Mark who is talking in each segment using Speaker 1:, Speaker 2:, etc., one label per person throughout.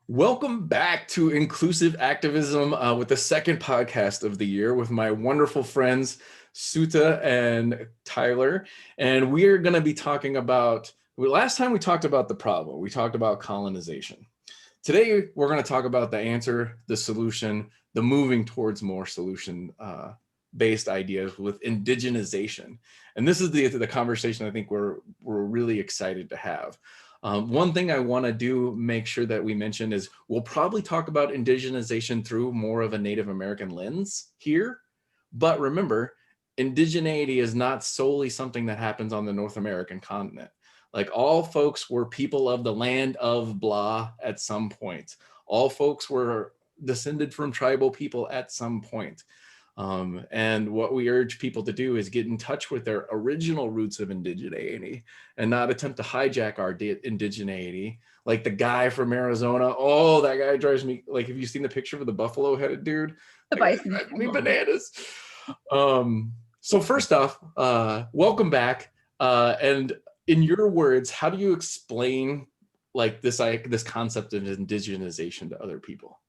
Speaker 1: Welcome back to Inclusive Activism with the second podcast of the year with my wonderful friends, Souta and Tyler. And we are going to be talking about, last time we talked about the problem, we talked about colonization. Today, we're going to talk about the answer, the solution, the moving towards more solution-based ideas with indigenization. And this is the conversation I think we're really excited to have. One thing I want to make sure that we mention is we'll probably talk about indigenization through more of a Native American lens here. But remember, indigeneity is not solely something that happens on the North American continent. Like all folks were people of the land of blah at some point. All folks were descended from tribal people at some point. And what we urge people to do is get in touch with their original roots of indigeneity and not attempt to hijack our indigeneity. Like the guy from Arizona, oh, that guy drives me, like, have you seen the picture of the buffalo headed dude?
Speaker 2: The
Speaker 1: That guy
Speaker 2: bison.
Speaker 1: drives me bananas. So first off, welcome back. And in your words, how do you explain like this concept of indigenization to other people?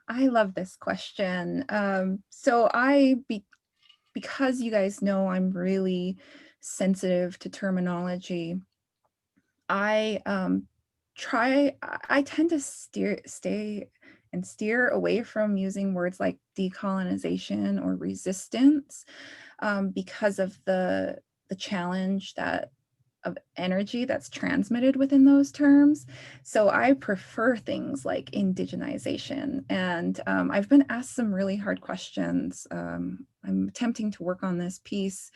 Speaker 2: I love this question. Because you guys know I'm really sensitive to terminology, I tend to steer away from using words like decolonization or resistance because of the challenge of energy that's transmitted within those terms. So I prefer things like indigenization. And I've been asked some really hard questions. I'm attempting to work on this piece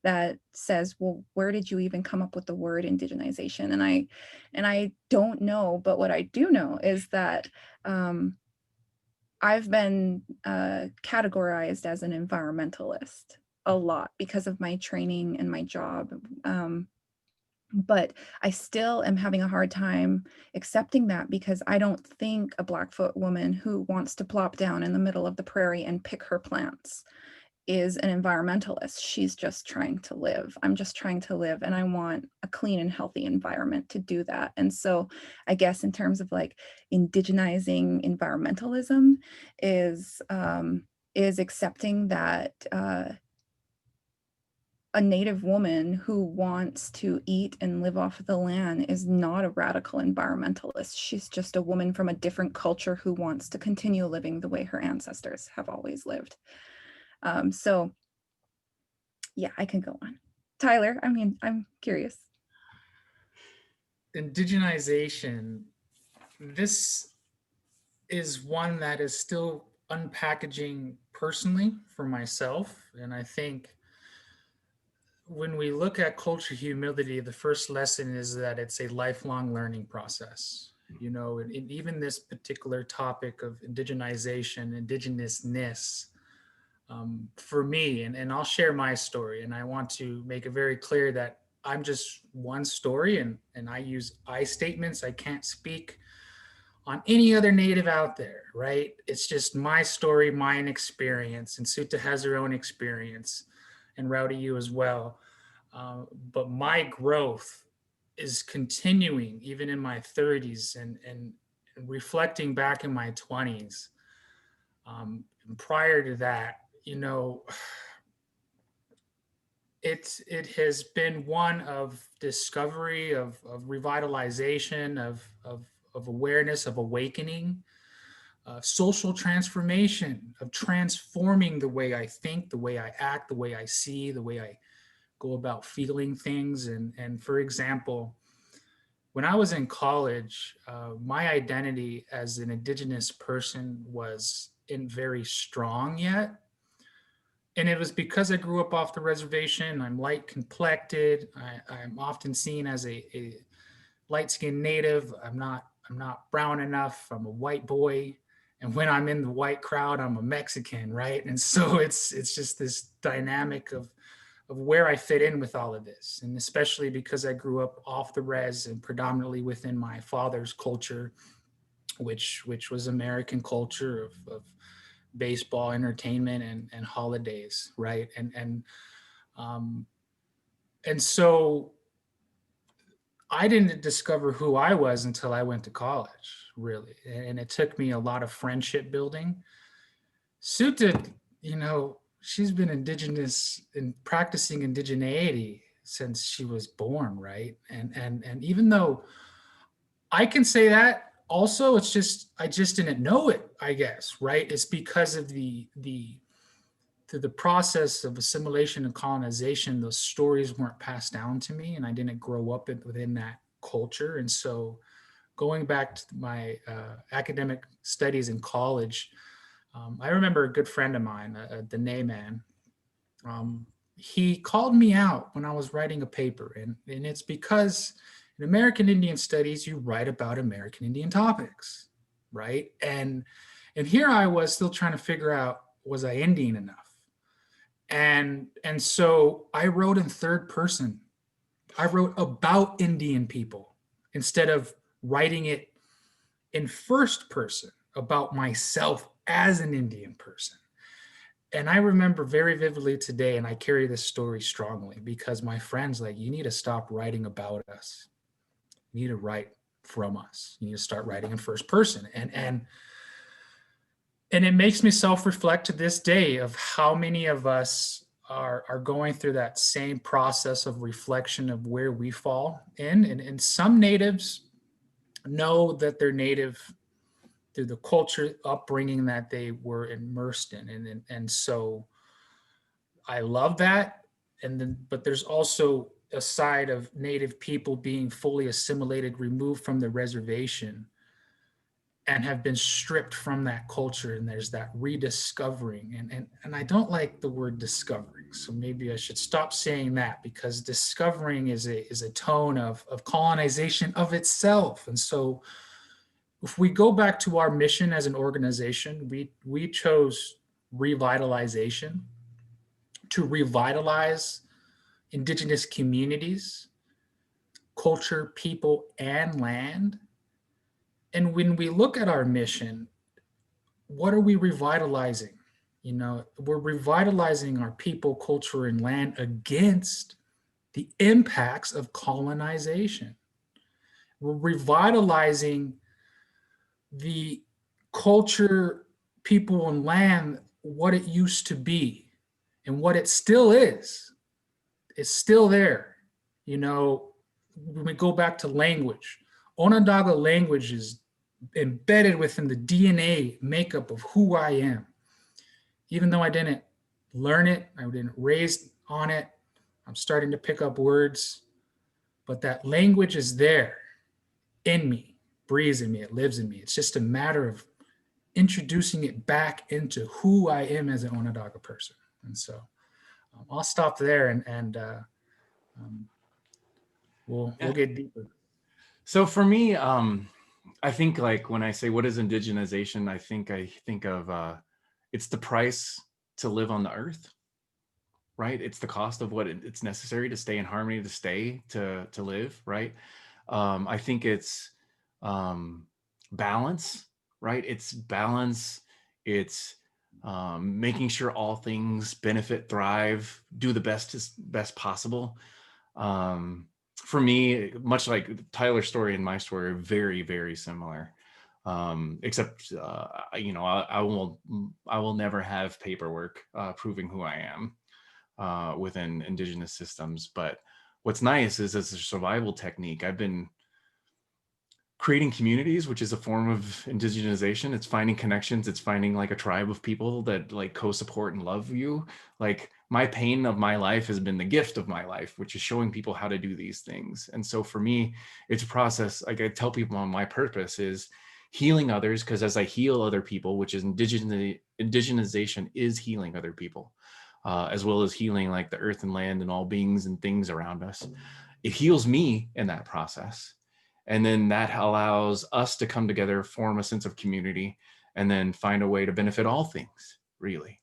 Speaker 2: that says, well, where did you even come up with the word indigenization? And I don't know, but what I do know is that I've been categorized as an environmentalist a lot because of my training and my job. But I still am having a hard time accepting that because I don't think a Blackfoot woman who wants to plop down in the middle of the prairie and pick her plants is an environmentalist. She's just trying to live. I'm just trying to live, and I want a clean and healthy environment to do that. And so I guess in terms of like indigenizing environmentalism is accepting that a Native woman who wants to eat and live off of the land is not a radical environmentalist. She's just a woman from a different culture who wants to continue living the way her ancestors have always lived. So yeah, I can go on. Tyler, I mean, I'm curious.
Speaker 3: Indigenization, this is one that is still unpackaging personally for myself. And I think when we look at culture humility, the first lesson is that it's a lifelong learning process. You know, and even this particular topic of indigenization, indigenousness, for me, and I'll share my story, and I want to make it very clear that I'm just one story, and I use I statements. I can't speak on any other native out there, right? It's just my story, mine experience, and Suta has her own experience, and Rowdy, you as well. But my growth is continuing even in my 30s and reflecting back in my 20s. And prior to that, you know, it has been one of discovery, of revitalization, of awareness, of awakening, social transformation, of transforming the way I think, the way I act, the way I see, the way I go about feeling things. And for example, when I was in college, my identity as an Indigenous person wasn't very strong yet. And it was because I grew up off the reservation. I'm light complected. I'm often seen as a light skinned native. I'm not brown enough. I'm a white boy. And when I'm in the white crowd, I'm a Mexican, right? And so it's just this dynamic of where I fit in with all of this. And especially because I grew up off the res and predominantly within my father's culture, which was American culture of baseball, entertainment, and holidays, right? Um, and so I didn't discover who I was until I went to college, really. And it took me a lot of friendship building. Souta, she's been indigenous and practicing indigeneity since she was born, right? And even though I can say that, also it's just I just didn't know it, I guess, right? It's because of the through the process of assimilation and colonization, those stories weren't passed down to me, and I didn't grow up within that culture. And so, going back to my academic studies in college, I remember a good friend of mine, the Nay Man. He called me out when I was writing a paper, and it's because in American Indian Studies, you write about American Indian topics, right? And here I was still trying to figure out, was I Indian enough? And so I wrote in third person. I wrote about Indian people instead of writing it in first person about myself as an Indian person. And I remember very vividly today, and I carry this story strongly because my friends like, you need to stop writing about us. You need to write from us. You need to start writing in first person. And it makes me self-reflect to this day of how many of us are going through that same process of reflection of where we fall in. And some natives know that they're native through the culture upbringing that they were immersed in. And so I love that. But there's also a side of native people being fully assimilated, removed from the reservation, and have been stripped from that culture, and there's that rediscovering, and I don't like the word discovering, so maybe I should stop saying that, because discovering is a tone of colonization of itself. And so if we go back to our mission as an organization, we chose revitalization, to revitalize indigenous communities, culture, people, and land. And when we look at our mission, what are we revitalizing? We're revitalizing our people, culture, and land against the impacts of colonization. We're revitalizing the culture, people, and land, what it used to be and what it still is. It's still there. When we go back to language, Onondaga language is embedded within the DNA makeup of who I am. Even though I didn't learn it, I didn't raise on it, I'm starting to pick up words, but that language is there in me, breathes in me, it lives in me. It's just a matter of introducing it back into who I am as an Onondaga person. And so I'll stop there, and we'll get deeper.
Speaker 1: So for me, I think like when I say what is indigenization, I think of it's the price to live on the earth, right? It's the cost of what it's necessary to stay in harmony, to live, right? I think it's balance, right? It's balance. It's making sure all things benefit, thrive, do the best possible. For me, much like Tyler's story and my story, are very, very similar. Except, I will never have paperwork proving who I am within indigenous systems. But what's nice is, as a survival technique, I've been creating communities, which is a form of indigenization. It's finding connections. It's finding like a tribe of people that like co-support and love you. Like my pain of my life has been the gift of my life, which is showing people how to do these things. And so for me, it's a process. Like I tell people, on my purpose is healing others, because as I heal other people, which is indigenization is healing other people, as well as healing like the earth and land and all beings and things around us. It heals me in that process. And then that allows us to come together, form a sense of community, and then find a way to benefit all things, really.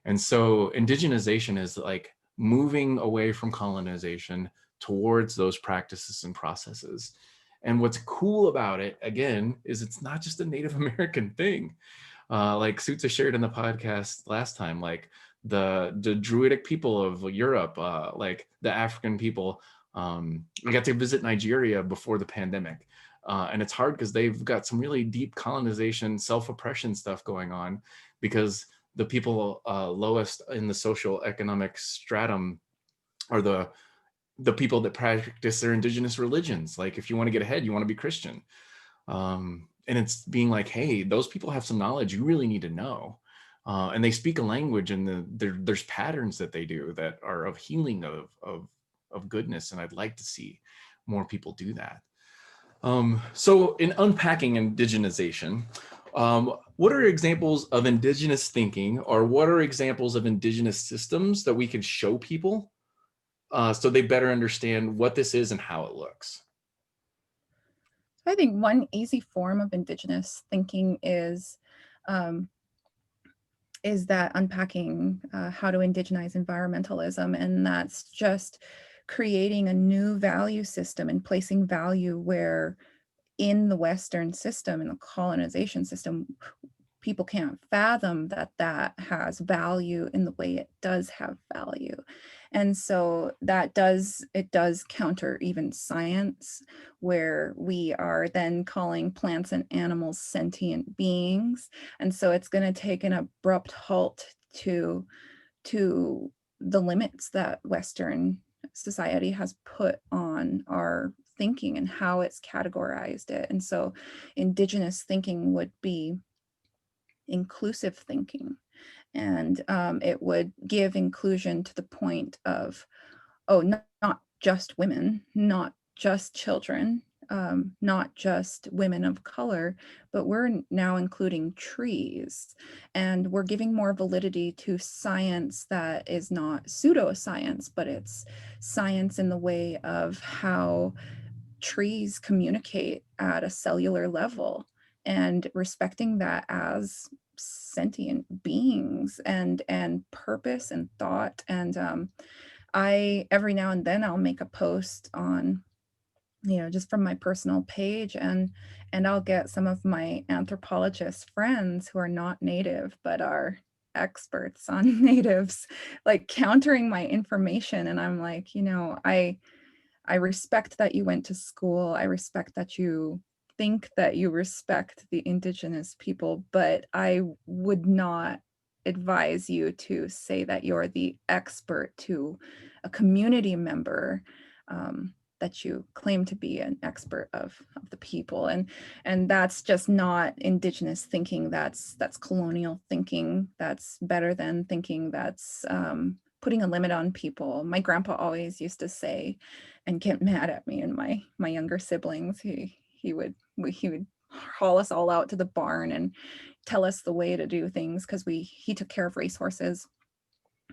Speaker 1: And so indigenization is like moving away from colonization towards those practices and processes. And what's cool about it, again, is it's not just a Native American thing. Like Souta shared in the podcast last time, like the Druidic people of Europe, like the African people, I got to visit Nigeria before the pandemic. And it's hard because they've got some really deep colonization, self-oppression stuff going on, because the people lowest in the social economic stratum are the people that practice their indigenous religions. Like, if you want to get ahead, you want to be Christian. And it's being like, hey, those people have some knowledge you really need to know. And they speak a language, and there's patterns that they do that are of healing, of goodness. And I'd like to see more people do that. So in unpacking indigenization, what are examples of indigenous thinking, or what are examples of indigenous systems that we can show people so they better understand what this is and how it looks?
Speaker 2: I think one easy form of indigenous thinking is that unpacking how to indigenize environmentalism, and that's just creating a new value system and placing value where in the Western system, in the colonization system, people can't fathom that that has value in the way it does have value. And so it does counter even science, where we are then calling plants and animals sentient beings. And so it's going to take an abrupt halt to the limits that Western society has put on our thinking and how it's categorized it. And so indigenous thinking would be inclusive thinking, and it would give inclusion to the point of, not just women, not just children, not just women of color, but we're now including trees, and we're giving more validity to science that is not pseudoscience, but it's science in the way of how trees communicate at a cellular level, and respecting that as sentient beings and purpose and thought. And I, every now and then, I'll make a post on, just from my personal page, and I'll get some of my anthropologist friends who are not native but are experts on natives, like, countering my information. And I'm like, I respect that you went to school. I respect that you think that you respect the indigenous people, but I would not advise you to say that you're the expert to a community member, that you claim to be an expert of the people. And that's just not indigenous thinking. That's colonial thinking. That's better than thinking. That's putting a limit on people. My grandpa always used to say, and get mad at me and my younger siblings, he would haul us all out to the barn and tell us the way to do things, because he took care of racehorses,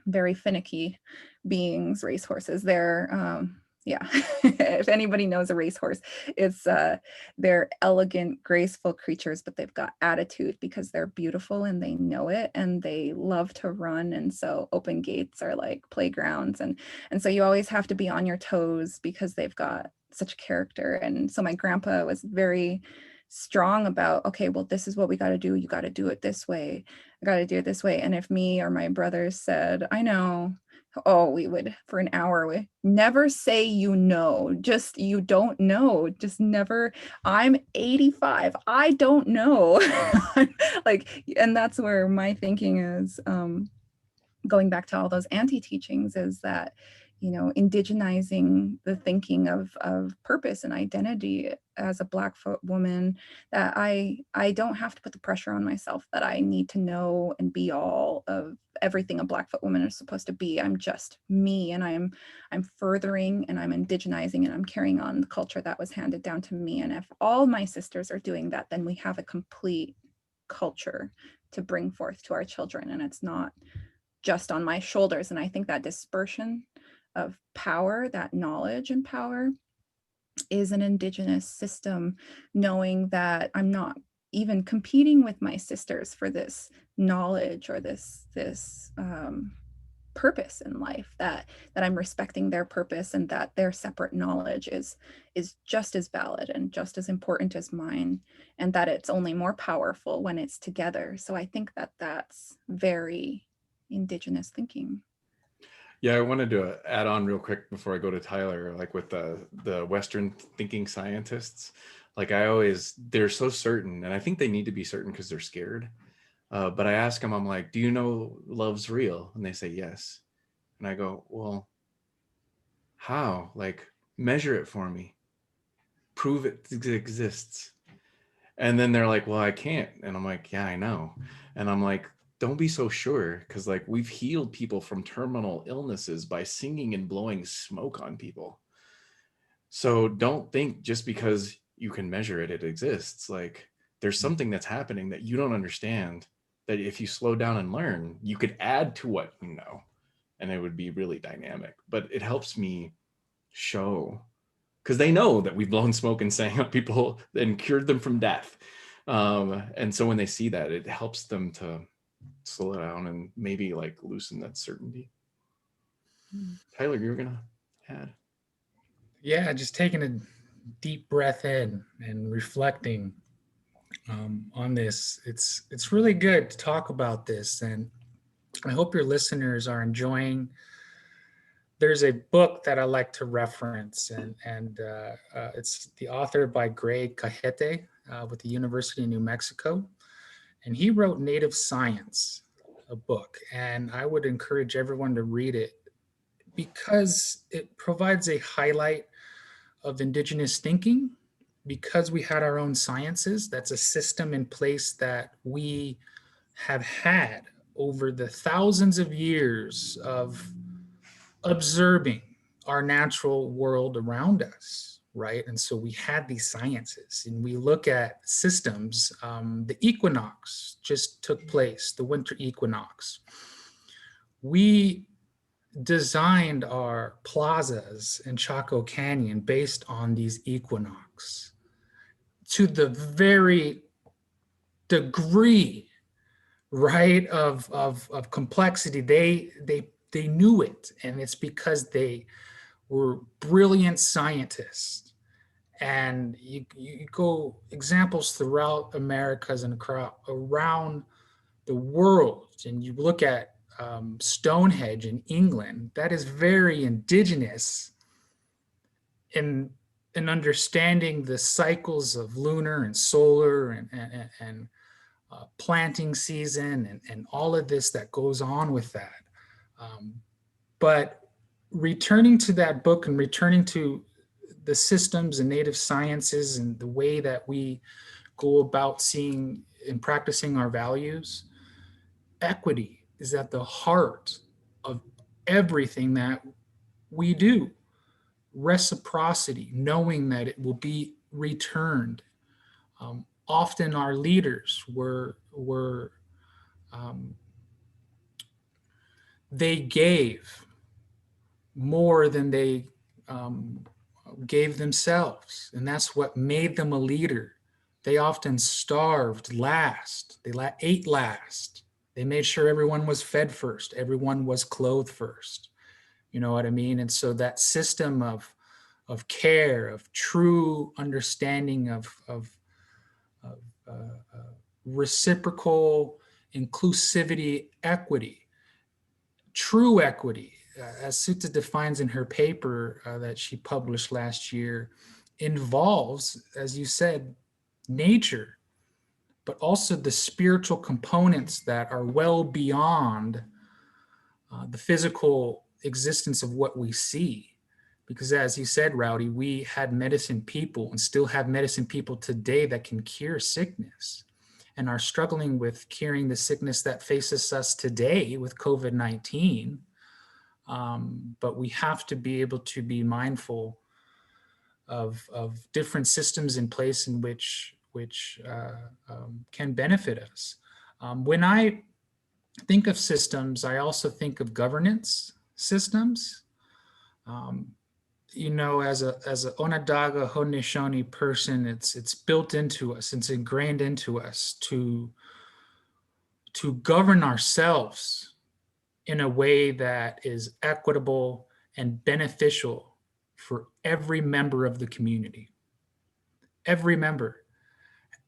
Speaker 2: very finicky beings. Racehorses, they're yeah, if anybody knows a racehorse, it's they're elegant, graceful creatures, but they've got attitude because they're beautiful and they know it, and they love to run. And so open gates are like playgrounds, and so you always have to be on your toes because they've got such character. And so my grandpa was very strong about, okay, well, this is what we got to do. You got to do it this way. I got to do it this way. And if me or my brothers said, I know, oh, we would, for an hour, we never say, just, you don't know, just never. I'm 85, I don't know. Like, and that's where my thinking is, going back to all those anti-teachings, is that, indigenizing the thinking of purpose and identity as a Blackfoot woman, that I don't have to put the pressure on myself that I need to know and be all of everything a Blackfoot woman is supposed to be. I'm just me, and I'm furthering, and I'm indigenizing, and I'm carrying on the culture that was handed down to me. And if all my sisters are doing that, then we have a complete culture to bring forth to our children, and it's not just on my shoulders. And I think that dispersion of power, that knowledge and power, is an indigenous system, knowing that I'm not even competing with my sisters for this knowledge or this purpose in life, that I'm respecting their purpose, and that their separate knowledge is just as valid and just as important as mine, and that it's only more powerful when it's together. So I think that that's very indigenous thinking.
Speaker 1: Yeah, I wanted to add on real quick before I go to Tyler, like with the Western thinking scientists. Like they're so certain, and I think they need to be certain because they're scared. But I ask them, I'm like, do you know love's real? And they say yes. And I go, well, how? Like, measure it for me. Prove it exists. And then they're like, well, I can't. And I'm like, yeah, I know. And I'm like, don't be so sure. Cause like we've healed people from terminal illnesses by singing and blowing smoke on people. So don't think just because you can measure it, it exists. Like there's something that's happening that you don't understand, that if you slow down and learn, you could add to what you know, and it would be really dynamic. But it helps me show, because they know that we've blown smoke and sang on people and cured them from death. And so when they see that, it helps them to slow down and maybe like loosen that certainty. Tyler, you're gonna add.
Speaker 3: Yeah, just taking a deep breath in and reflecting on this. It's really good to talk about this, and I hope your listeners are enjoying. There's a book that I like to reference, and it's the author by Greg Cajete with the University of New Mexico, and he wrote Native Science, a book, and I would encourage everyone to read it because it provides a highlight of indigenous thinking. Because we had our own sciences, that's a system in place that we have had over the thousands of years of observing our natural world around us, right? And so we had these sciences, and we look at systems. The equinox just took place, the winter equinox. We designed our plazas in Chaco Canyon based on these equinox to the very degree, right, of complexity. They knew it, and it's because they were brilliant scientists. And you go examples throughout Americas and around the world, and you look at Stonehenge in England, that is very indigenous in understanding the cycles of lunar and solar and planting season and all of this that goes on with that. But returning to that book and returning to the systems and native sciences and the way that we go about seeing and practicing our values, equity is at the heart of everything that we do. Reciprocity, knowing that it will be returned. Often our leaders they gave more than they gave themselves, and that's what made them a leader. They often starved last. They ate last. They made sure everyone was fed first. Everyone was clothed first. You know what I mean? And so that system of care, of true understanding of reciprocal inclusivity, equity, true equity, as Souta defines in her paper that she published last year, involves, as you said, nature, but also the spiritual components that are well beyond the physical existence of what we see. Because as you said, Rowdy, we had medicine people and still have medicine people today that can cure sickness and are struggling with curing the sickness that faces us today with COVID-19. But we have to be able to be mindful of different systems in place in which can benefit us. When I think of systems, I also think of governance systems. You know, as a Onondaga Haudenosaunee person, it's built into us, it's ingrained into us to govern ourselves in a way that is equitable and beneficial for every member of the community, every member.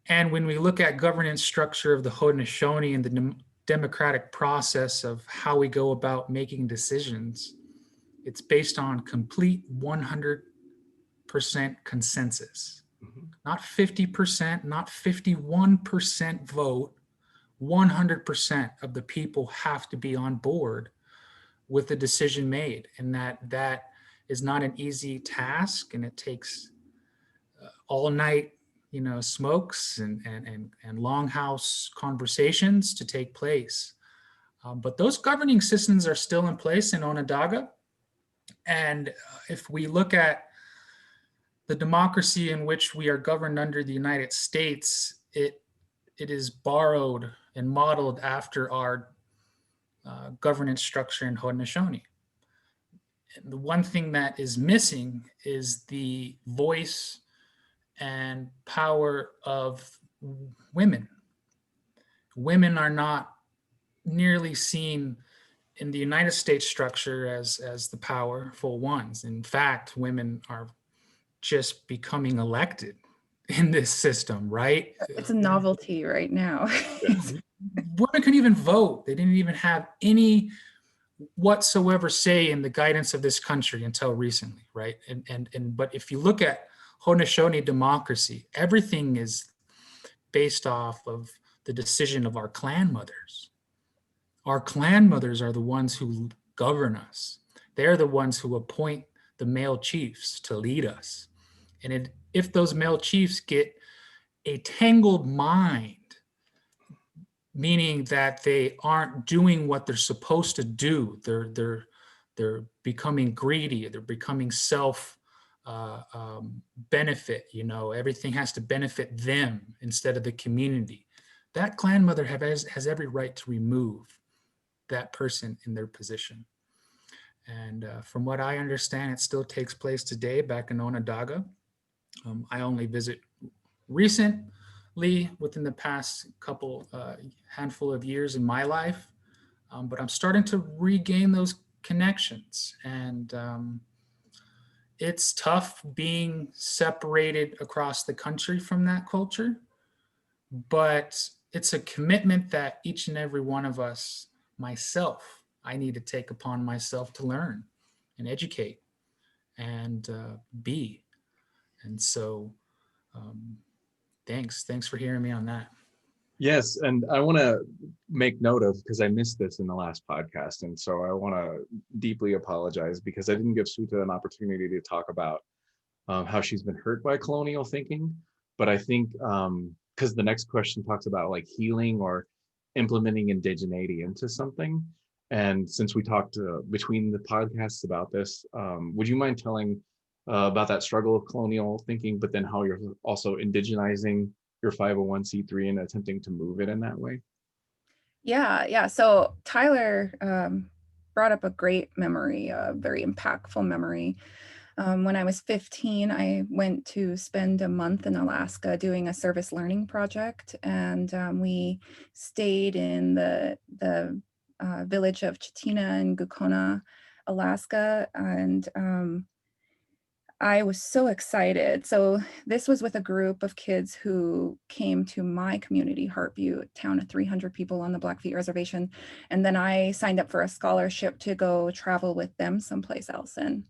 Speaker 3: And when we look at governance structure of the Haudenosaunee and the democratic process of how we go about making decisions, It's based on complete 100% consensus, not 50%, not 51% vote. 100% of the people have to be on board with the decision made, and that is not an easy task, and it takes all night, smokes and longhouse conversations to take place. But those governing systems are still in place in Onondaga. And if we look at the democracy in which we are governed under the United States, it is borrowed and modeled after our governance structure in Haudenosaunee. The one thing that is missing is the voice and power of women. Women are not nearly seen in the United States structure as the powerful ones. In fact, women are just becoming elected in this system, right?
Speaker 2: It's a novelty right now.
Speaker 3: Women couldn't even vote. They didn't even have any whatsoever say in the guidance of this country until recently, right? But if you look at Haudenosaunee democracy, everything is based off of the decision of our clan mothers. Our clan mothers are the ones who govern us. They're the ones who appoint the male chiefs to lead us. And if those male chiefs get a tangled mind, meaning that they aren't doing what they're supposed to do, they're becoming greedy, they're becoming self benefit, everything has to benefit them instead of the community. That clan mother has every right to remove that person in their position. And from what I understand, it still takes place today back in Onondaga. I only visit recently within the past couple handful of years in my life, but I'm starting to regain those connections. And it's tough being separated across the country from that culture, but it's a commitment that each and every one of us, myself, I need to take upon myself to learn and educate and be. And so thanks for hearing me on that.
Speaker 1: Yes, and I want to make note of, because I missed this in the last podcast, and so I want to deeply apologize because I didn't give Souta an opportunity to talk about how she's been hurt by colonial thinking. But I think because the next question talks about like healing or implementing indigeneity into something, and since we talked between the podcasts about this, would you mind telling about that struggle of colonial thinking, but then how you're also indigenizing your 501c3 and attempting to move it in that way?
Speaker 2: Yeah. So Tyler brought up a great memory, a very impactful memory. When I was 15, I went to spend a month in Alaska doing a service learning project, and we stayed in the village of Chitina in Gukona, Alaska, and I was so excited. So this was with a group of kids who came to my community, Heartview, a town of 300 people on the Blackfeet Reservation. And then I signed up for a scholarship to go travel with them someplace else. And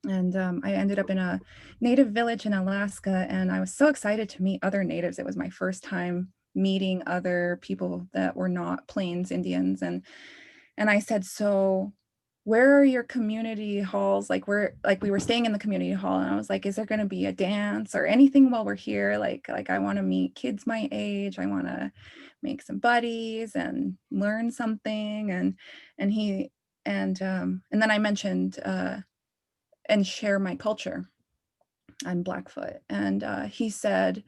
Speaker 2: I ended up in a native village in Alaska, and I was so excited to meet other natives. It was my first time meeting other people that were not Plains Indians. And I said, so where are your community halls? Like we were staying in the community hall, and I was like, is there going to be a dance or anything while we're here? Like I want to meet kids my age. I want to make some buddies and learn something. And then I mentioned and share my culture. I'm Blackfoot. And he said,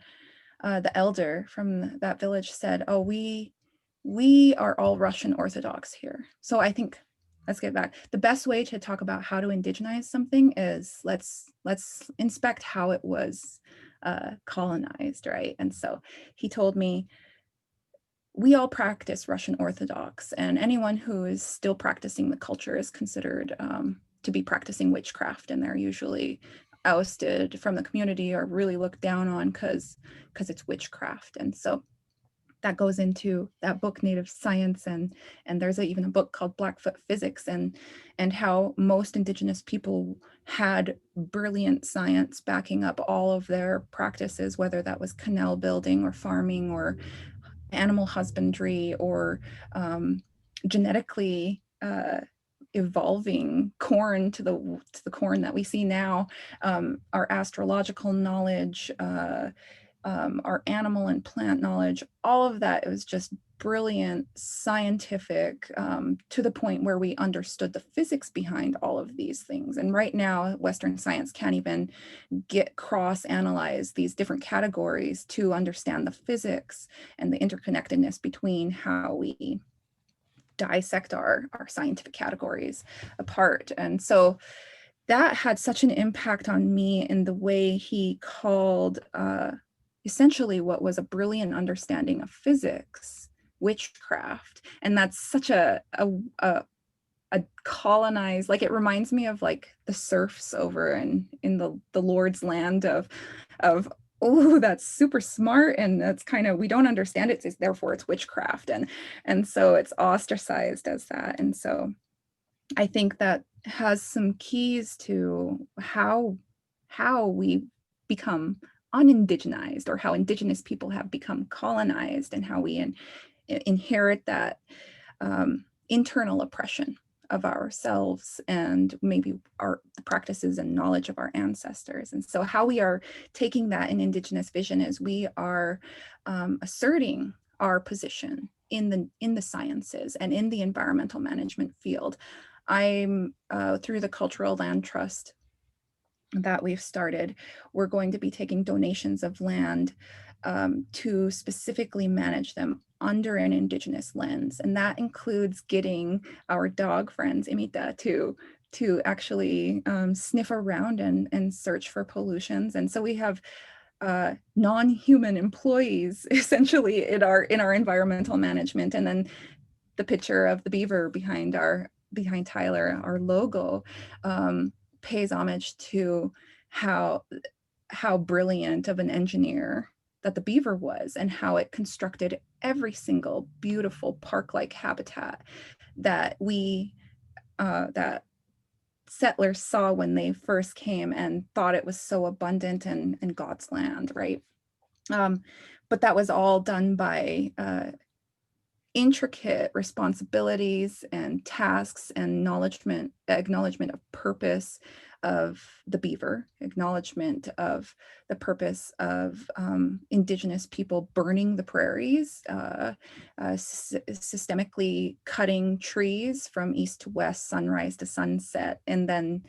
Speaker 2: the elder from that village said, oh, we are all Russian Orthodox here. So I think, let's get back. The best way to talk about how to indigenize something is let's inspect how it was colonized, right? And so he told me, we all practice Russian Orthodox, and anyone who is still practicing the culture is considered to be practicing witchcraft, and they're usually ousted from the community or really looked down on because it's witchcraft. And so that goes into that book, Native Science, and there's even a book called Blackfoot Physics, and how most Indigenous people had brilliant science backing up all of their practices, whether that was canal building or farming or animal husbandry or genetically evolving corn to the corn that we see now, our astrological knowledge, our animal and plant knowledge, all of that. It was just brilliant, scientific, to the point where we understood the physics behind all of these things. And right now, Western science can't even cross-analyze these different categories to understand the physics and the interconnectedness between how we dissect our scientific categories apart. And so that had such an impact on me in the way he called essentially what was a brilliant understanding of physics, witchcraft. And that's such a colonized, like, it reminds me of like the serfs over in the Lord's land of oh, that's super smart, and that's kind of, we don't understand it, so therefore it's witchcraft, and so it's ostracized as that. And so I think that has some keys to how we become unindigenized, or how Indigenous people have become colonized, and how we inherit that internal oppression of ourselves, and maybe the practices and knowledge of our ancestors. And so how we are taking that in Indigenous vision is we are asserting our position in the sciences and in the environmental management field. I'm through the Cultural Land Trust that we've started, we're going to be taking donations of land to specifically manage them under an Indigenous lens. And that includes getting our dog friends, Imita, to actually sniff around and search for pollutions. And so we have non-human employees essentially in our environmental management. And then the picture of the beaver behind Tyler, our logo, pays homage to how brilliant of an engineer that the beaver was, and how it constructed every single beautiful park-like habitat that that settlers saw when they first came and thought it was so abundant and God's land, right? But that was all done by intricate responsibilities and tasks and acknowledgement of purpose of the beaver, acknowledgement of the purpose of Indigenous people burning the prairies, systemically cutting trees from east to west, sunrise to sunset, and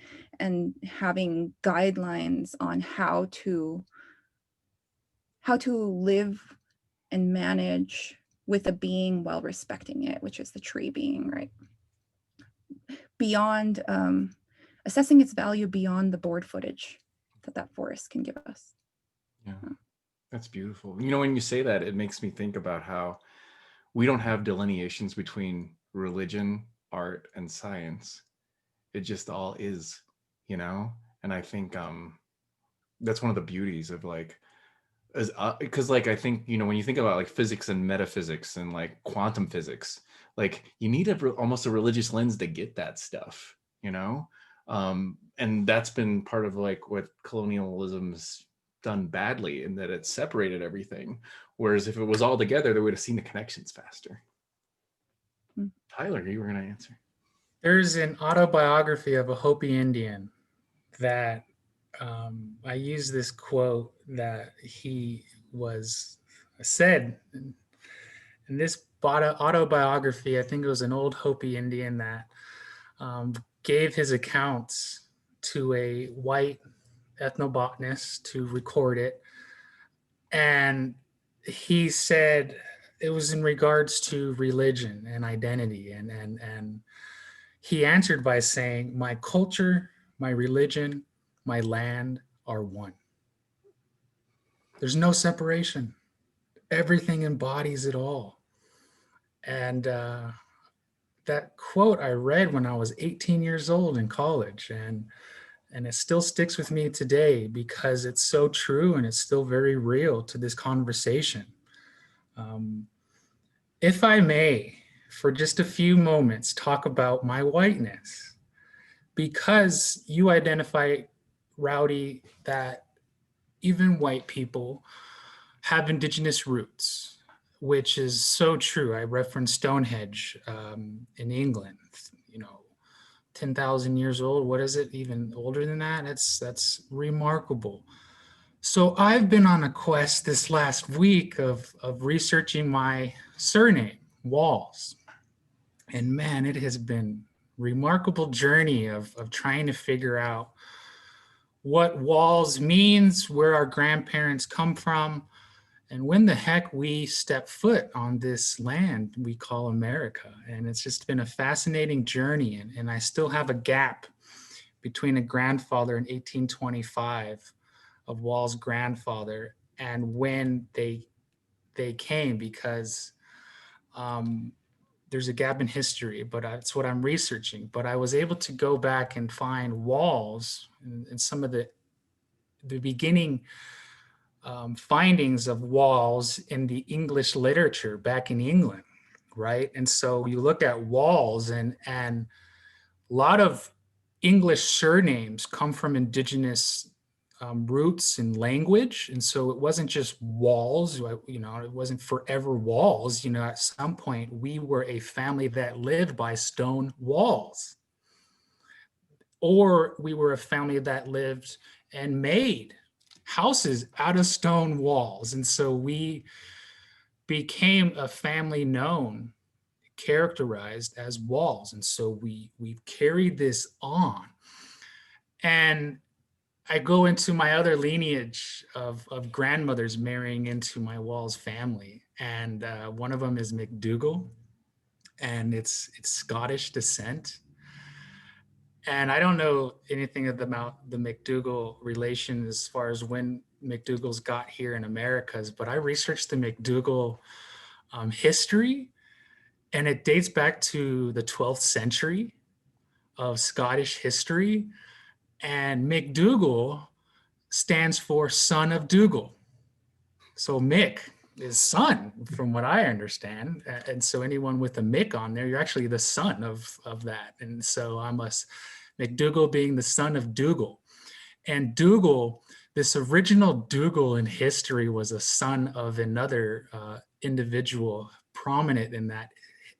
Speaker 2: having guidelines on how to live and manage with a being while respecting it, which is the tree being, right? Beyond assessing its value beyond the board footage that forest can give us.
Speaker 1: Yeah, that's beautiful. You know, when you say that, it makes me think about how we don't have delineations between religion, art, and science. It just all is, you know? And I think that's one of the beauties of like, because like I think, you know, when you think about like physics and metaphysics and like quantum physics, like you need almost a religious lens to get that stuff, you know? And that's been part of like what colonialism's done badly, in that it separated everything. Whereas if it was all together, they would have seen the connections faster. Tyler, you were going to answer.
Speaker 3: There's an autobiography of a Hopi Indian that I use this quote that he said in this autobiography. I think it was an old Hopi Indian that gave his accounts to a white ethnobotanist to record it. And he said it was in regards to religion and identity. And he answered by saying, "My culture, my religion, my land are one. There's no separation. Everything embodies it all." And that quote I read when I was 18 years old in college, and it still sticks with me today because it's so true and it's still very real to this conversation. If I may, for just a few moments, talk about my whiteness, because you identify, Rowdy, that even white people have indigenous roots, which is so true. I referenced Stonehenge in England, 10,000 years old. What is it? Even older than that? That's remarkable. So I've been on a quest this last week of researching my surname, Walls. And man, it has been remarkable journey of trying to figure out what Walls means, where our grandparents come from, and when the heck we step foot on this land we call America. And it's just been a fascinating journey. And I still have a gap between a grandfather in 1825 of Wall's grandfather and when they came, because there's a gap in history, but it's what I'm researching. But I was able to go back and find Walls and some of the beginning findings of Walls in the English literature back in England, right? And so you look at Walls, and a lot of English surnames come from indigenous roots and language. And so it wasn't just Walls, it wasn't forever Walls. At some point we were a family that lived by stone walls, or we were a family that lived and made houses out of stone walls. And so we became a family known, characterized as Walls. And so we've carried this on. And I go into my other lineage of grandmothers marrying into my Walls family. And one of them is McDougall, and it's Scottish descent. And I don't know anything about the McDougall relation as far as when McDougall's got here in Americas, but I researched the McDougall history, and it dates back to the 12th century of Scottish history. And McDougall stands for son of Dougal. So Mick is son, from what I understand. And so anyone with a Mick on there, you're actually the son of that. And so I must, McDougall being the son of Dougal. And Dougal, this original Dougal in history, was a son of another individual prominent in that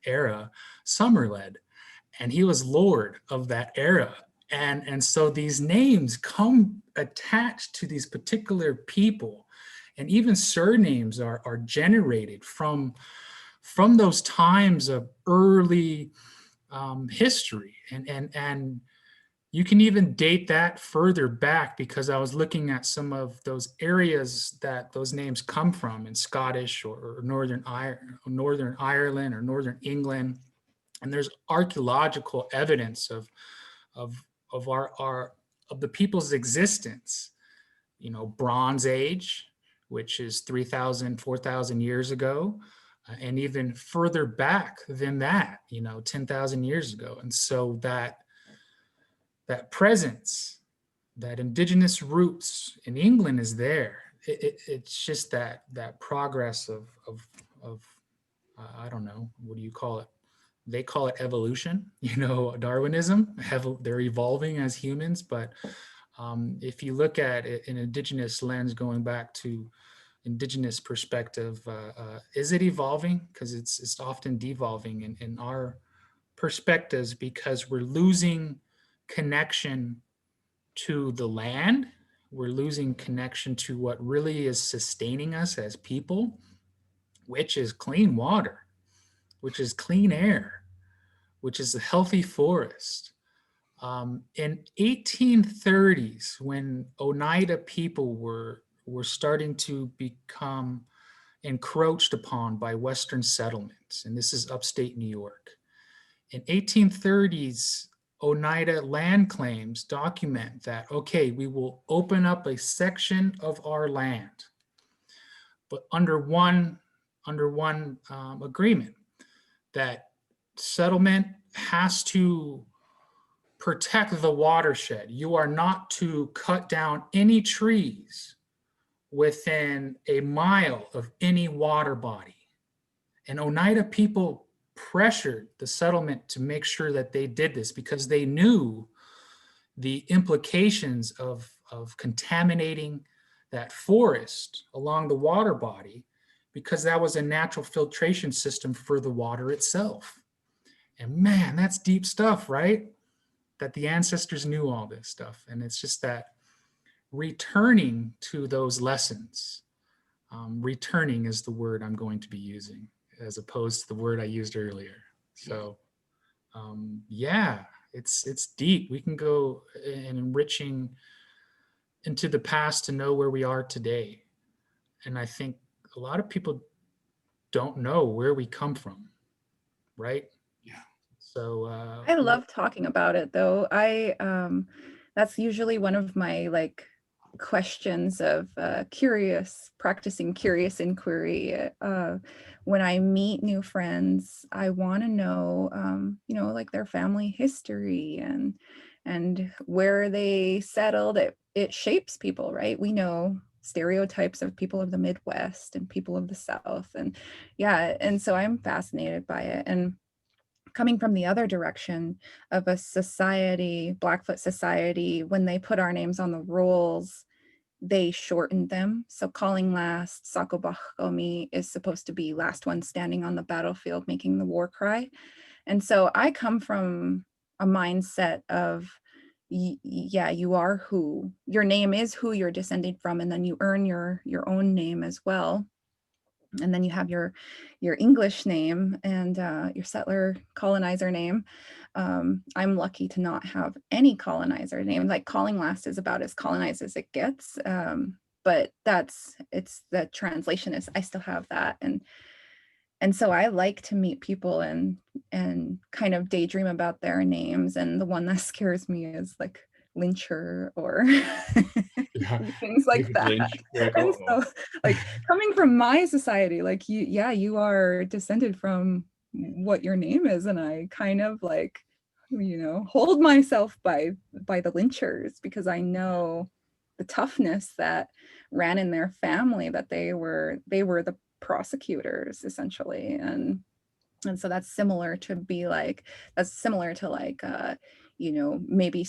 Speaker 3: era, Somerled. And he was lord of that era. And so these names come attached to these particular people, and even surnames are generated from those times of early history. And you can even date that further back, because I was looking at some of those areas that those names come from in Scottish or Northern Ireland or Northern England. And there's archaeological evidence of the people's existence, Bronze Age, which is 3,000, 4,000 years ago, and even further back than that, 10,000 years ago. And so that presence, that indigenous roots in England is there. It's just that progress of I don't know, what do you call it? They call it evolution, Darwinism. They're evolving as humans. But if you look at it in indigenous lens, going back to indigenous perspective, is it evolving? Because it's often devolving in our perspectives, because we're losing connection to the land. We're losing connection to what really is sustaining us as people, which is clean water, which is clean air, which is a healthy forest. In 1830s, when Oneida people were starting to become encroached upon by Western settlements, and this is upstate New York. In 1830s, Oneida land claims document that, okay, we will open up a section of our land, but under one agreement, that settlement has to protect the watershed. You are not to cut down any trees within a mile of any water body. And Oneida people pressured the settlement to make sure that they did this because they knew the implications of contaminating that forest along the water body, because that was a natural filtration system for the water itself. And man, that's deep stuff, right? That the ancestors knew all this stuff. And it's just that returning to those lessons. Returning is the word I'm going to be using, as opposed to the word I used earlier. So yeah, it's deep. We can go in enriching into the past to know where we are today. And I think a lot of people don't know where we come from, right?
Speaker 1: Yeah.
Speaker 3: So
Speaker 2: I love talking about it though. That's usually one of my like questions of practicing curious inquiry. When I meet new friends, I want to know, like their family history and where they settled. It shapes people, right? We know stereotypes of people of the Midwest and people of the South, and yeah, and so I'm fascinated by it. And coming from the other direction of a society, Blackfoot society, when they put our names on the rolls, they shortened them. So calling last, Sakobakomi, is supposed to be last one standing on the battlefield, making the war cry. And so I come from a mindset of, yeah, you are who, your name is who you're descended from, and then you earn your own name as well. And then you have your English name and your settler colonizer name. I'm lucky to not have any colonizer name. Like calling last is about as colonized as it gets. But it's the translation is I still have that. And so I like to meet people and kind of daydream about their names. And the one that scares me is like lyncher or things like
Speaker 1: David
Speaker 2: that.
Speaker 1: Lynch. You're like,
Speaker 2: And
Speaker 1: oh.
Speaker 2: so like coming from my society, like you are descended from what your name is. And I kind of like, hold myself by the lynchers, because I know the toughness that ran in their family, that they were the prosecutors essentially. And so that's similar to maybe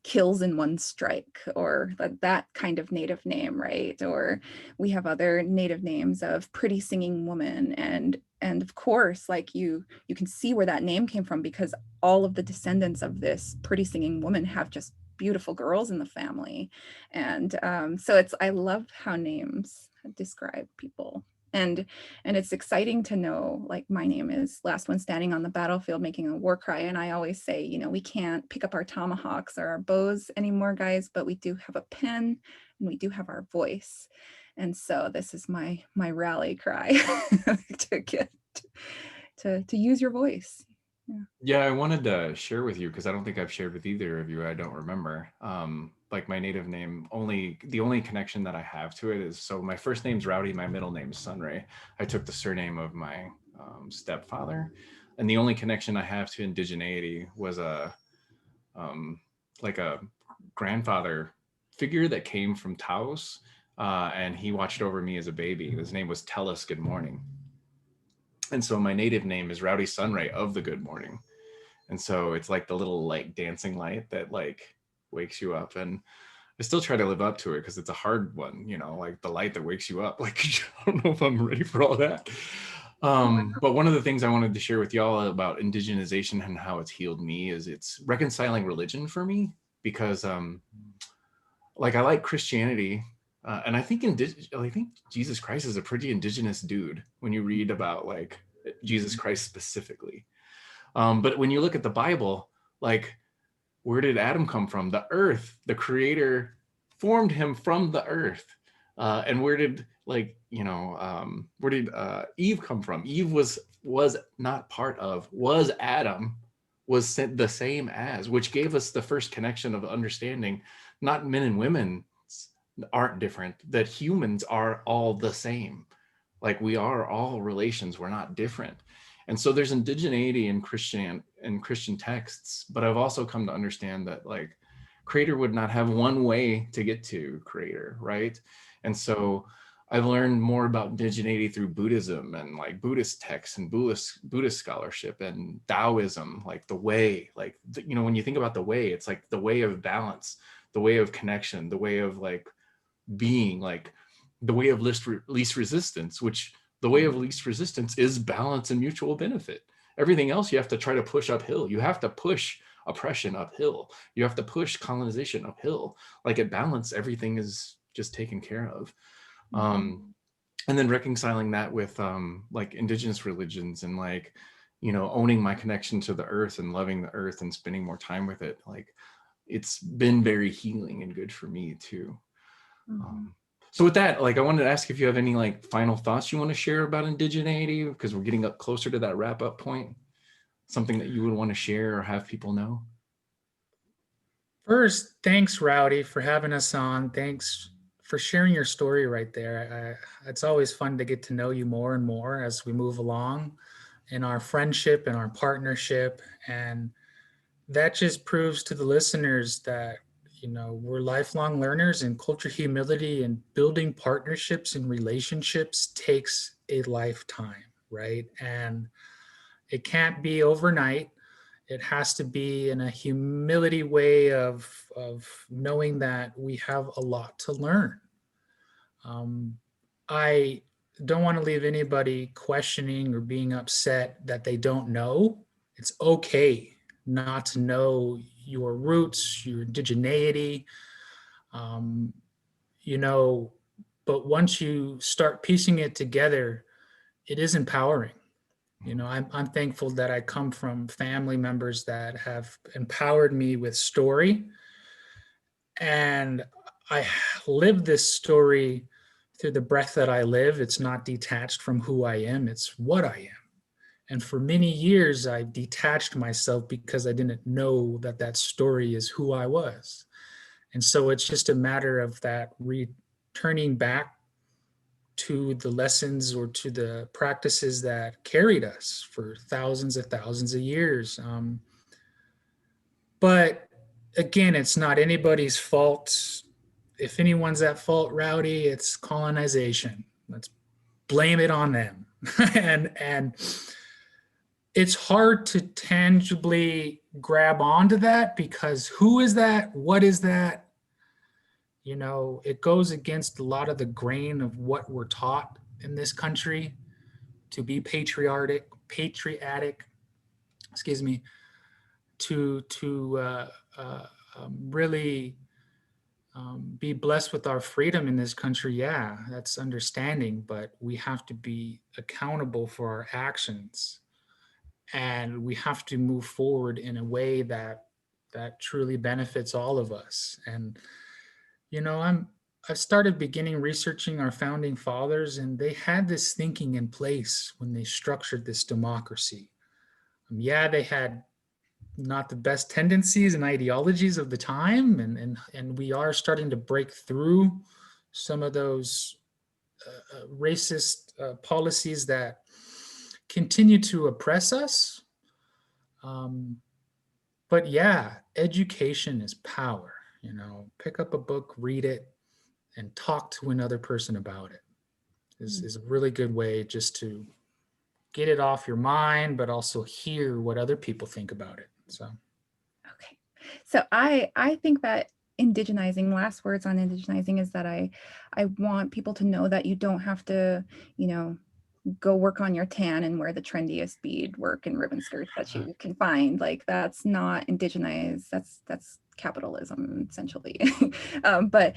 Speaker 2: kills in one strike, or that kind of native name, right? Or we have other native names of pretty singing woman, and of course, like you can see where that name came from, because all of the descendants of this pretty singing woman have just beautiful girls in the family. And so I love how names describe people. And it's exciting to know, like, my name is last one standing on the battlefield making a war cry. And I always say, we can't pick up our tomahawks or our bows anymore, guys, but we do have a pen and we do have our voice. And so this is my rally cry to get to use your voice.
Speaker 1: Yeah, I wanted to share with you because I don't think I've shared with either of you. I don't remember. Like my native name, the only connection that I have to it is, so my first name's Rowdy, my middle name's Sunray. I took the surname of my stepfather, and the only connection I have to indigeneity was like a grandfather figure that came from Taos, and he watched over me as a baby. His name was Tellus Good Morning. And so my native name is Rowdy Sunray of the Good Morning. And so it's like the little like dancing light that like wakes you up. And I still try to live up to it because it's a hard one, like the light that wakes you up. Like, I don't know if I'm ready for all that. But one of the things I wanted to share with y'all about indigenization and how it's healed me is it's reconciling religion for me, because like I like Christianity. And I think Jesus Christ is a pretty indigenous dude when you read about like Jesus Christ specifically. But when you look at the Bible, like, where did Adam come from? The earth. The creator formed him from the earth. And where did Eve come from? Eve was not part of, was Adam, was the same as, which gave us the first connection of understanding not men and women aren't different, that humans are all the same. Like, we are all relations, we're not different. And so there's indigeneity in Christian texts, but I've also come to understand that like creator would not have one way to get to creator, right? And so I've learned more about indigeneity through Buddhism and like Buddhist texts and Buddhist scholarship and Taoism, like the way, like, you know, when you think about the way, it's like the way of balance, the way of connection, the way of like being, like the way of least resistance, which the way of least resistance is balance and mutual benefit. Everything else you have to try to push uphill. You have to push oppression uphill. You have to push colonization uphill. Like at balance, everything is just taken care of. And then reconciling that with like indigenous religions and like, you know, owning my connection to the earth and loving the earth and spending more time with it. Like it's been very healing and good for me too. So with that, like I wanted to ask if you have any like final thoughts you want to share about indigeneity, because we're getting up closer to that wrap up point. Something that you would want to share or have people know.
Speaker 3: First, thanks, Rowdy, for having us on. Thanks for sharing your story right there. It's always fun to get to know you more and more as we move along in our friendship and our partnership. And that just proves to the listeners that, you know, we're lifelong learners, and culture humility and building partnerships and relationships takes a lifetime, right? And it can't be overnight. It has to be in a humility way of knowing that we have a lot to learn. I don't want to leave anybody questioning or being upset that they don't know. It's okay not to know your roots, your indigeneity, um, you know, but once you start piecing it together, it is empowering. You know, I'm thankful that I come from family members that have empowered me with story. And I live this story through the breath that I live. It's not detached from who I am, it's what I am. And for many years, I detached myself because I didn't know that that story is who I was. And so it's just a matter of that returning back to the lessons or to the practices that carried us for thousands of years. But again, it's not anybody's fault. If anyone's at fault, Rowdy, it's colonization. Let's blame it on them. and it's hard to tangibly grab onto that because who is that? What is that? You know, it goes against a lot of the grain of what we're taught in this country to be patriotic, excuse me, to really be blessed with our freedom in this country. Yeah, that's understanding, but we have to be accountable for our actions, and we have to move forward in a way that truly benefits all of us. And you know, I've started beginning researching our founding fathers, and they had this thinking in place when they structured this democracy. Yeah, they had not the best tendencies and ideologies of the time, and we are starting to break through some of those racist policies that continue to oppress us. But yeah, education is power. You know, pick up a book, read it, and talk to another person about it is a really good way just to get it off your mind, but also hear what other people think about it. So,
Speaker 2: Okay. So I think that indigenizing, last words on indigenizing is that I want people to know that you don't have to, you know, go work on your tan and wear the trendiest beadwork and ribbon skirts that you can find. Like that's not indigenized. That's capitalism essentially. But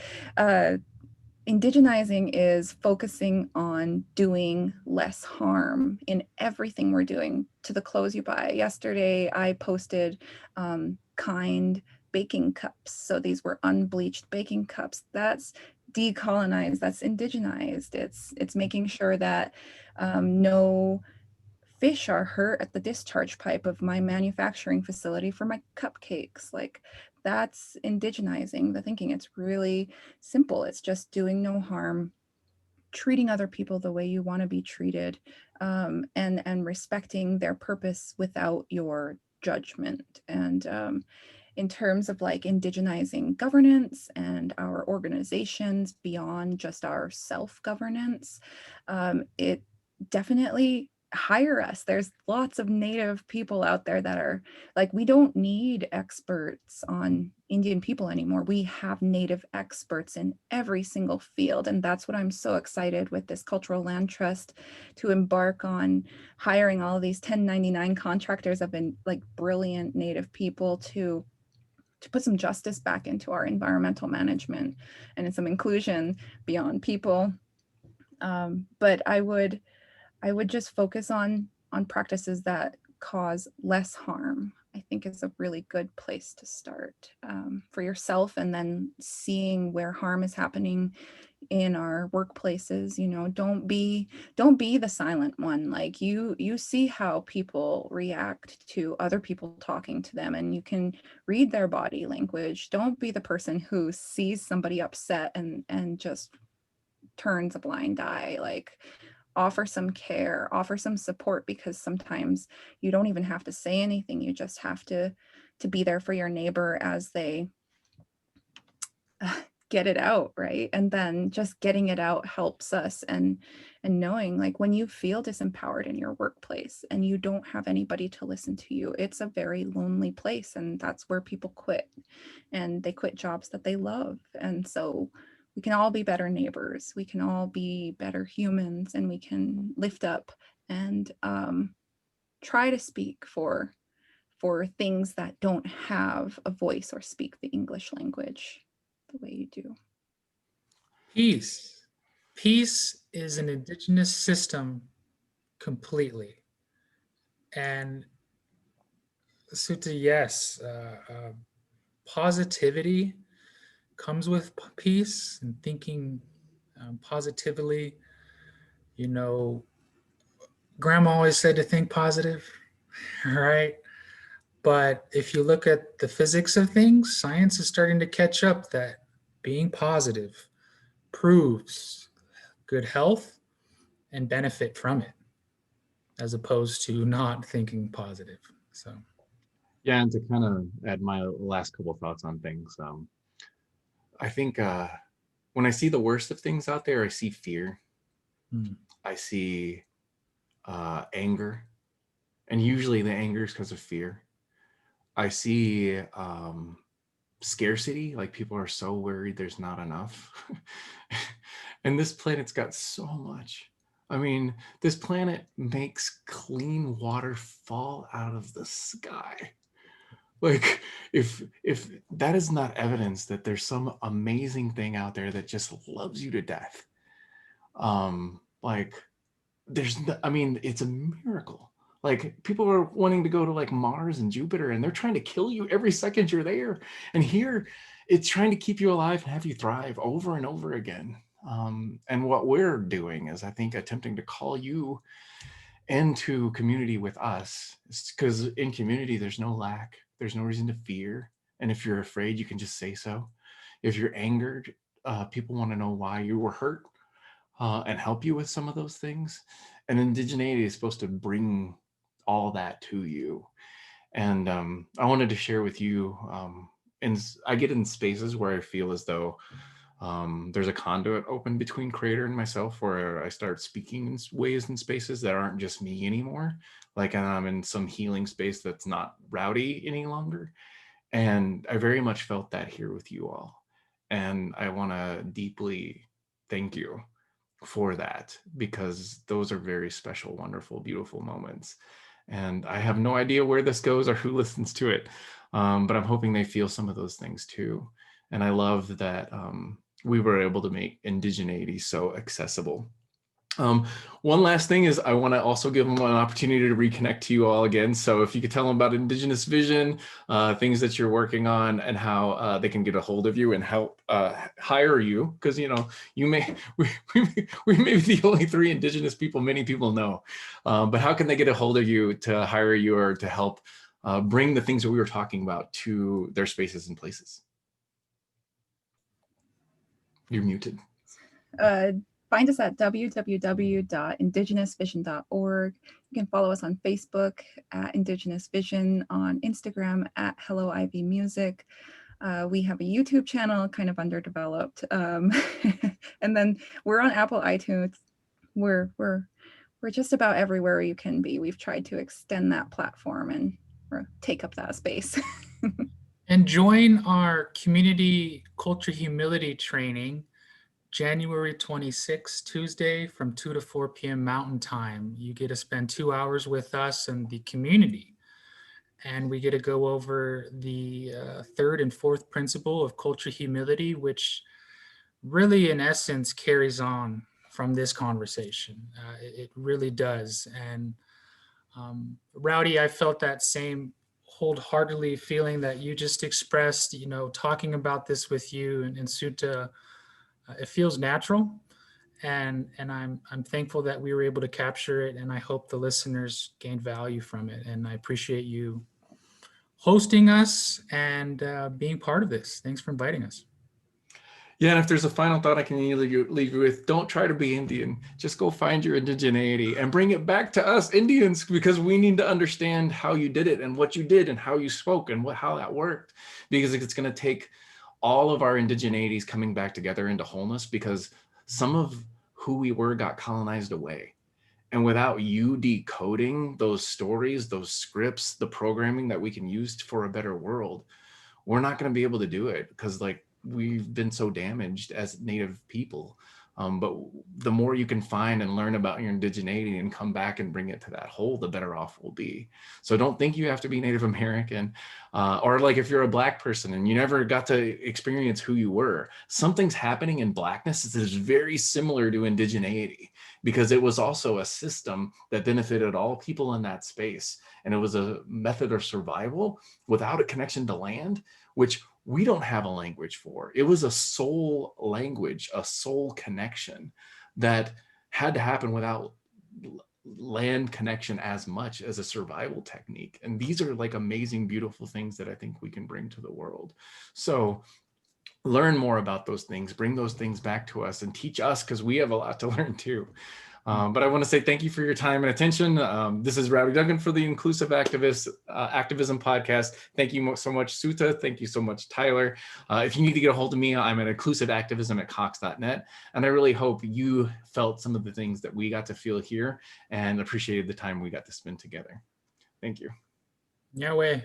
Speaker 2: indigenizing is focusing on doing less harm in everything we're doing. To the clothes you buy. Yesterday, I posted kind baking cups. So these were unbleached baking cups. That's decolonized. That's indigenized. It's making sure that no fish are hurt at the discharge pipe of my manufacturing facility for my cupcakes. Like that's indigenizing the thinking. It's really simple. It's just doing no harm, treating other people the way you want to be treated, and respecting their purpose without your judgment. And in terms of like indigenizing governance and our organizations beyond just our self-governance, it definitely hire us. There's lots of Native people out there that are like, we don't need experts on Indian people anymore. We have Native experts in every single field. And that's what I'm so excited with this Cultural Land Trust to embark on, hiring all of these 1099 contractors have been like brilliant Native people to put some justice back into our environmental management and some inclusion beyond people. But I would just focus on practices that cause less harm. I think is a really good place to start for yourself, and then seeing where harm is happening in our workplaces. You know, don't be the silent one. Like you see how people react to other people talking to them, and you can read their body language. Don't be the person who sees somebody upset and just turns a blind eye. Like, offer some care, offer some support, because sometimes you don't even have to say anything. You just have to be there for your neighbor as they get it out, right? And then just getting it out helps us. And knowing, like, when you feel disempowered in your workplace and you don't have anybody to listen to you, it's a very lonely place. And that's where people quit, and they quit jobs that they love. And so we can all be better neighbors, we can all be better humans, and we can lift up and try to speak for things that don't have a voice or speak the English language the way you do.
Speaker 3: Peace. Peace is an indigenous system completely. And Suta, yes, positivity comes with peace and thinking positively. You know, grandma always said to think positive, right? But if you look at the physics of things, science is starting to catch up that being positive proves good health and benefit from it, as opposed to not thinking positive. So,
Speaker 1: Yeah, and to kind of add my last couple thoughts on things, I think when I see the worst of things out there, I see fear. I see anger, and usually the anger is because of fear. I see scarcity, like people are so worried there's not enough. And this planet's got so much. I mean, this planet makes clean water fall out of the sky. Like, if that is not evidence that there's some amazing thing out there that just loves you to death, like, I mean, it's a miracle. Like, people are wanting to go to like Mars and Jupiter, and they're trying to kill you every second you're there. And here, it's trying to keep you alive and have you thrive over and over again. And what we're doing is, I think, attempting to call you into community with us, because in community, there's no lack, there's no reason to fear. And if you're afraid, you can just say so. If you're angered, people want to know why you were hurt, and help you with some of those things. And indigeneity is supposed to bring all that to you. And I wanted to share with you, and I get in spaces where I feel as though there's a conduit open between creator and myself, where I start speaking in ways and spaces that aren't just me anymore. Like, I'm in some healing space that's not rowdy any longer. And I very much felt that here with you all. And I want to deeply thank you for that, because those are very special, wonderful, beautiful moments. And I have no idea where this goes or who listens to it, but I'm hoping they feel some of those things too. And I love that we were able to make indigeneity so accessible. One last thing is, I want to also give them an opportunity to reconnect to you all again. So if you could tell them about Indigenous Vision, things that you're working on, and how they can get a hold of you and help hire you, because we may be the only 3 Indigenous people many people know, but how can they get a hold of you to hire you or to help bring the things that we were talking about to their spaces and places? You're muted.
Speaker 2: find us at www.indigenousvision.org. You can follow us on Facebook at Indigenous Vision, on Instagram at Hello Ivy Music. We have a YouTube channel, kind of underdeveloped. And then we're on Apple iTunes. We're just about everywhere you can be. We've tried to extend that platform and take up that space.
Speaker 3: And join our community culture humility training, January 26th, Tuesday from 2 to 4 p.m. Mountain Time. You get to spend 2 hours with us and the community. And we get to go over the third and fourth principle of culture humility, which really, in essence, carries on from this conversation. It really does. And Rowdy, I felt that same wholeheartedly feeling that you just expressed, talking about this with you and Souta. It feels natural. And I'm thankful that we were able to capture it, and I hope the listeners gained value from it. And I appreciate you hosting us and being part of this. Thanks for inviting us.
Speaker 1: Yeah, and if there's a final thought I can leave you with, don't try to be Indian. Just go find your indigeneity and bring it back to us Indians, because we need to understand how you did it and what you did and how you spoke and how that worked. Because it's going to take all of our indigeneities coming back together into wholeness, because some of who we were got colonized away. And without you decoding those stories, those scripts, the programming that we can use for a better world, we're not going to be able to do it, because we've been so damaged as Native people. But the more you can find and learn about your indigeneity and come back and bring it to that whole, the better off we'll be. So don't think you have to be Native American, or if you're a Black person and you never got to experience who you were, something's happening in Blackness that is very similar to indigeneity, because it was also a system that benefited all people in that space. And it was a method of survival without a connection to land, which we don't have a language for. It was a soul language, a soul connection that had to happen without land connection as much as a survival technique. And these are amazing, beautiful things that I think we can bring to the world. So learn more about those things, bring those things back to us and teach us, because we have a lot to learn too. But I want to say thank you for your time and attention. This is Rowdy Duggan for the Inclusive Activism Podcast. Thank you so much, Souta. Thank you so much, Tyler. If you need to get a hold of me, I'm at inclusiveactivism@cox.net. And I really hope you felt some of the things that we got to feel here and appreciated the time we got to spend together. Thank you.
Speaker 3: Yeah, way.